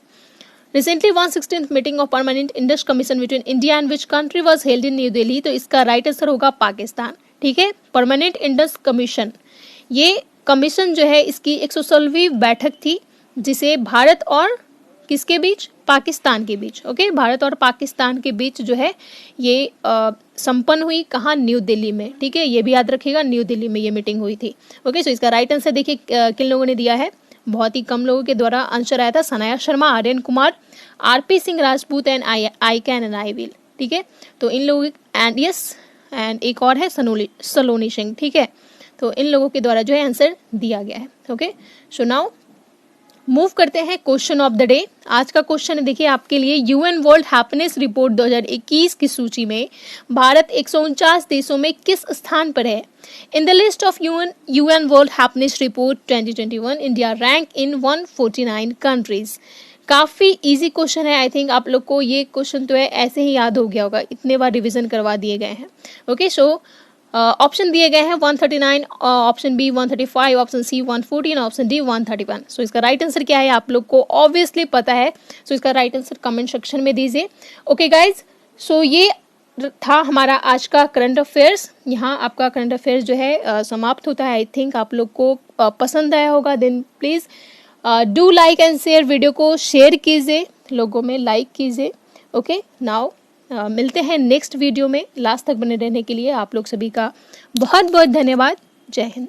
Recently 116th meeting of permanent Indus commission between India and which country was held in new Delhi? तो इसका राइट आंसर होगा पाकिस्तान। ठीक है, परमानेंट इंडस कमीशन, ये कमीशन जो है इसकी 116वीं बैठक थी, जिसे भारत और किसके बीच? पाकिस्तान के बीच। ओके, भारत और पाकिस्तान के बीच जो है ये संपन्न हुई। कहाँ? न्यू दिल्ली में। ठीक है, ये भी याद रखिएगा, न्यू दिल्ली में ये मीटिंग हुई थी। ओके, सो इसका राइट आंसर देखिए किन लोगों ने दिया है। बहुत ही कम लोगों के द्वारा आंसर आया था। Sanaya Sharma, Aryan Kumar, RP Singh Rajput and I can and I will. ठीक है, तो इन लोगों एंड यस एंड एक और है सलोनी सिंह। ठीक है, तो इन लोगों के द्वारा जो है आंसर दिया गया है। ओके, सो नाउ मूव करते हैं क्वेश्चन ऑफ द डे। आज का क्वेश्चन है देखिए आपके लिए, UN वर्ल्ड हैप्पीनेस रिपोर्ट 2021 की सूची में भारत 149 देशों में किस स्थान पर है? In the list of UN world happiness report 2021 India rank in 149 countries. काफ़ी इजी क्वेश्चन है। आई थिंक आप लोग को ये क्वेश्चन तो है ऐसे ही याद हो गया होगा, इतने बार रिविजन करवा दिए गए हैं। ओके, सो ऑप्शन दिए गए हैं 139, option B 135, option C 114, option D 131। So इसका राइट आंसर क्या है आप लोग को ऑब्वियसली पता है। सो इसका राइट आंसर कमेंट सेक्शन में दीजिए। ओके गाइज, सो ये था हमारा आज का करंट अफेयर्स। यहाँ आपका करंट अफेयर्स जो है समाप्त होता है। आई थिंक आप लोग को पसंद आया होगा। Then please do like and share, video को शेयर कीजिए, लोगों में लाइक कीजिए। ओके, नाउ मिलते हैं नेक्स्ट वीडियो में। लास्ट तक बने रहने के लिए आप लोग सभी का बहुत बहुत धन्यवाद। जय हिंद।